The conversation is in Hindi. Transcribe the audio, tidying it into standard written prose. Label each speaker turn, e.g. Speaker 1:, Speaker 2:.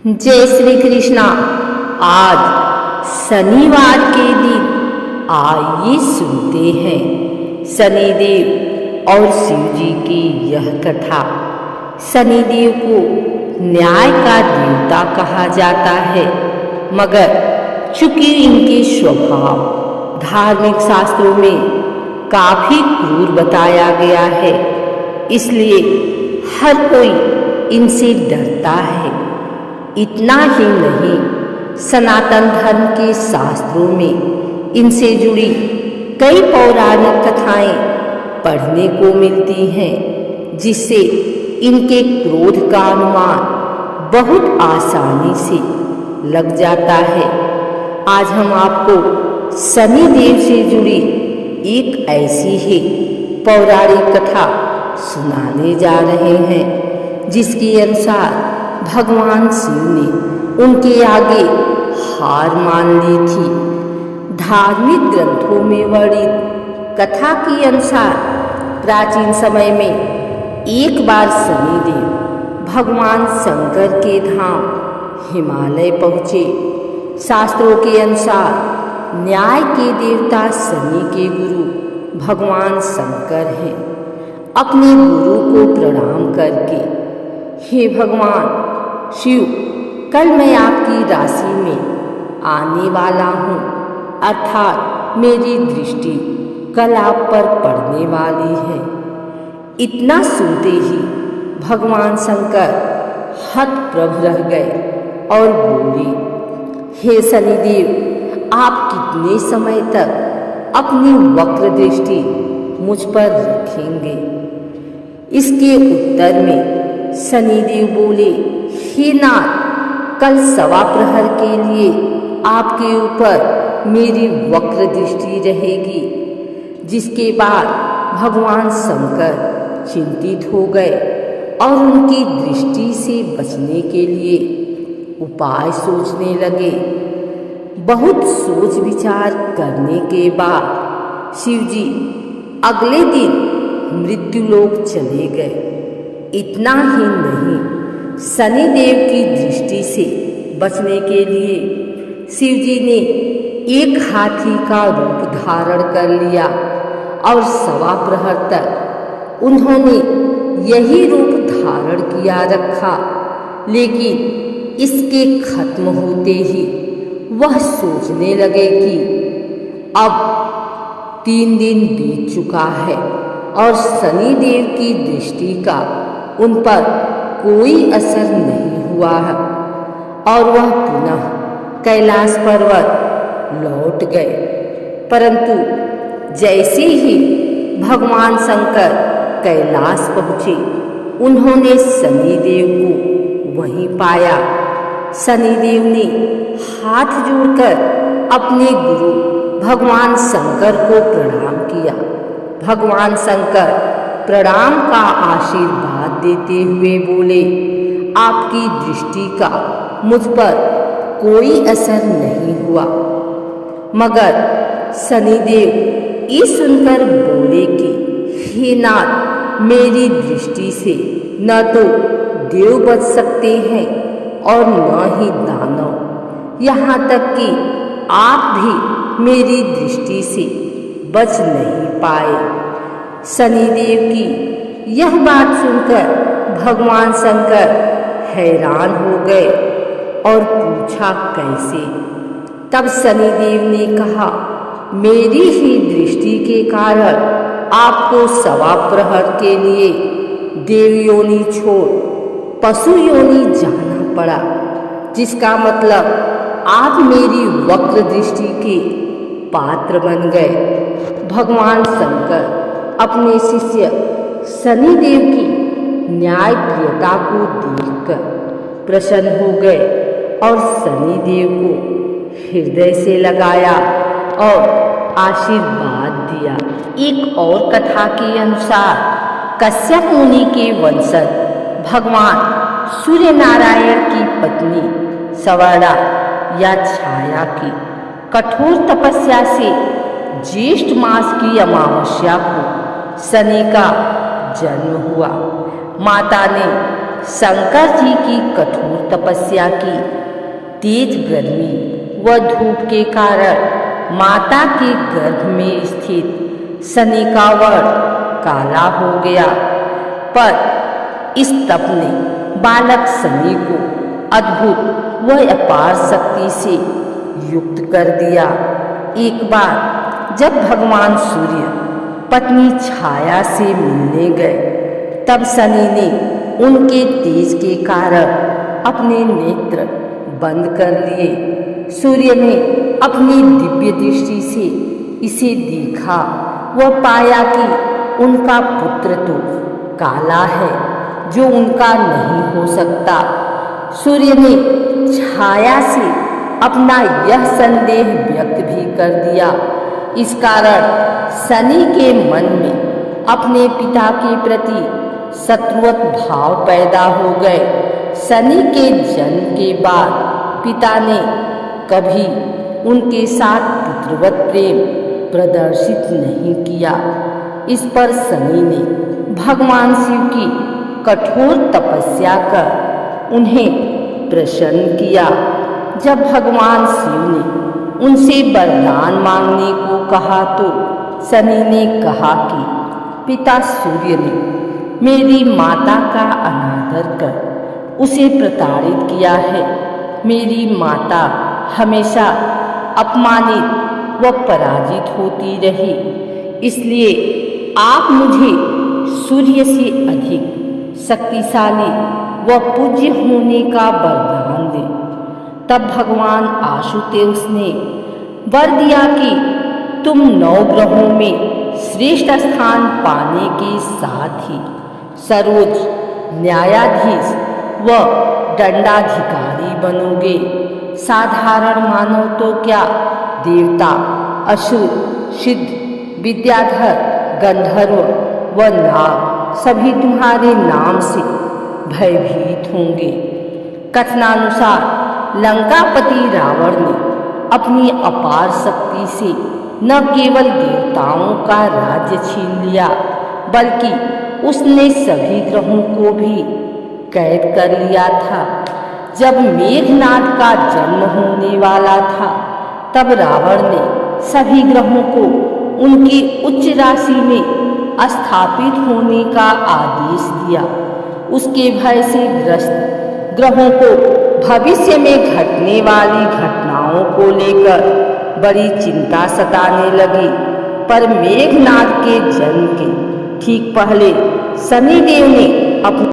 Speaker 1: जय श्री कृष्णा। आज शनिवार के दिन आइए सुनते हैं शनिदेव और शिव जी की यह कथा। शनिदेव को न्याय का देवता कहा जाता है, मगर चूंकि इनके स्वभाव धार्मिक शास्त्रों में काफी क्रूर बताया गया है, इसलिए हर कोई इनसे डरता है। इतना ही नहीं, सनातन धर्म के शास्त्रों में इनसे जुड़ी कई पौराणिक कथाएं पढ़ने को मिलती हैं, जिससे इनके क्रोध का अनुमान बहुत आसानी से लग जाता है। आज हम आपको शनिदेव से जुड़ी एक ऐसी ही पौराणिक कथा सुनाने जा रहे हैं, जिसके अनुसार भगवान शिव ने उनके आगे हार मान ली थी। धार्मिक ग्रंथों में वर्णित कथा के अनुसार प्राचीन समय में एक बार शनिदेव भगवान शंकर के धाम हिमालय पहुँचे। शास्त्रों के अनुसार न्याय के देवता शनि के गुरु भगवान शंकर हैं। अपने गुरु को प्रणाम करके, हे भगवान शिव, कल मैं आपकी राशि में आने वाला हूँ, अर्थात मेरी दृष्टि कल आप पर पड़ने वाली है। इतना सुनते ही भगवान शंकर हतप्रभ रह गए और बोले, हे शनिदेव, आप कितने समय तक अपनी वक्र दृष्टि मुझ पर रखेंगे? इसके उत्तर में शनिदेव बोले, हे नाथ, कल सवा प्रहर के लिए आपके ऊपर मेरी वक्र दृष्टि रहेगी। जिसके बाद भगवान शंकर चिंतित हो गए और उनकी दृष्टि से बचने के लिए उपाय सोचने लगे। बहुत सोच विचार करने के बाद शिव जी अगले दिन मृत्युलोक चले गए। इतना ही नहीं, शनिदेव की दृष्टि से बचने के लिए शिव जी ने एक हाथी का रूप धारण कर लिया और सवा प्रहर तक उन्होंने यही रूप धारण किया रखा। लेकिन इसके खत्म होते ही वह सोचने लगे कि अब 3 दिन बीत चुका है और शनिदेव की दृष्टि का उन पर कोई असर नहीं हुआ है, और वह पुनः कैलाश पर्वत लौट गए। परंतु जैसे ही भगवान शंकर कैलाश पहुँचे, उन्होंने शनिदेव को वहीं पाया। शनिदेव ने हाथ जोड़कर अपने गुरु भगवान शंकर को प्रणाम किया। भगवान शंकर प्रणाम का आशीर्वाद देते हुए बोले, आपकी दृष्टि का मुझ पर कोई असर नहीं हुआ। मगर शनिदेव ये सुनकर बोले कि हे नाथ, मेरी दृष्टि से न तो देव बच सकते हैं और न ही दानव, यहाँ तक कि आप भी मेरी दृष्टि से बच नहीं पाए। शनिदेव की यह बात सुनकर भगवान शंकर हैरान हो गए और पूछा, कैसे? तब शनिदेव ने कहा, मेरी ही दृष्टि के कारण आपको सवा प्रहर के लिए देव योनि छोड़ पशु योनि जाना पड़ा, जिसका मतलब आप मेरी वक्र दृष्टि के पात्र बन गए। भगवान शंकर अपने शिष्य शनिदेव की न्यायप्रियता को देखकर प्रसन्न हो गए और शनिदेव को हृदय से लगाया और आशीर्वाद दिया। एक और कथा के अनुसार कश्यप मुनि के वंशज भगवान सूर्य नारायण की पत्नी सवर्णा या छाया की कठोर तपस्या से ज्येष्ठ मास की अमावस्या को शनि का जन्म हुआ। माता ने शंकर जी की कठोर तपस्या की। तेज गर्मी व धूप के कारण माता के गर्भ में स्थित शनि का वर्ण काला हो गया, पर इस तप ने बालक शनि को अद्भुत व अपार शक्ति से युक्त कर दिया। एक बार जब भगवान सूर्य पत्नी छाया से मिलने गए, तब शनि ने उनके तेज के कारण अपने नेत्र बंद कर लिए। सूर्य ने अपनी दिव्य दृष्टि से इसे देखा व पाया कि उनका पुत्र तो काला है, जो उनका नहीं हो सकता। सूर्य ने छाया से अपना यह संदेह व्यक्त भी कर दिया। इस कारण शनि के मन में अपने पिता के प्रति शत्रुवत भाव पैदा हो गए। शनि के जन्म के बाद पिता ने कभी उनके साथ पुत्रवत प्रेम प्रदर्शित नहीं किया। इस पर शनि ने भगवान शिव की कठोर तपस्या कर उन्हें प्रसन्न किया। जब भगवान शिव ने उनसे वरदान मांगने को कहा, तो शनि ने कहा कि पिता सूर्य ने मेरी माता का अनादर कर उसे प्रताड़ित किया है। मेरी माता हमेशा अपमानित व पराजित होती रही, इसलिए आप मुझे सूर्य से अधिक शक्तिशाली व पूज्य होने का वरदान दें। तब भगवान आशुतोष ने वर दिया कि तुम 9 ग्रहों में श्रेष्ठ स्थान पाने के साथ ही सर्वोच्च न्यायाधीश व दंडाधिकारी बनोगे। साधारण मानव तो क्या, देवता, असुर, सिद्ध, विद्याधर, गंधर्व व नाग सभी तुम्हारे नाम से भयभीत होंगे। कथनानुसार लंकापति रावण ने अपनी अपार शक्ति से न केवल देवताओं का राज्य छीन लिया, बल्कि उसने सभी ग्रहों को भी कैद कर लिया था। जब मेघनाद का जन्म होने वाला था, तब रावण ने सभी ग्रहों को उनकी उच्च राशि में स्थापित होने का आदेश दिया। उसके भय से ग्रस्त ग्रहों को भविष्य में घटने वाली घटनाओं को लेकर बड़ी चिंता सताने लगी। पर मेघनाद के जन्म के ठीक पहले शनिदेव ने अपने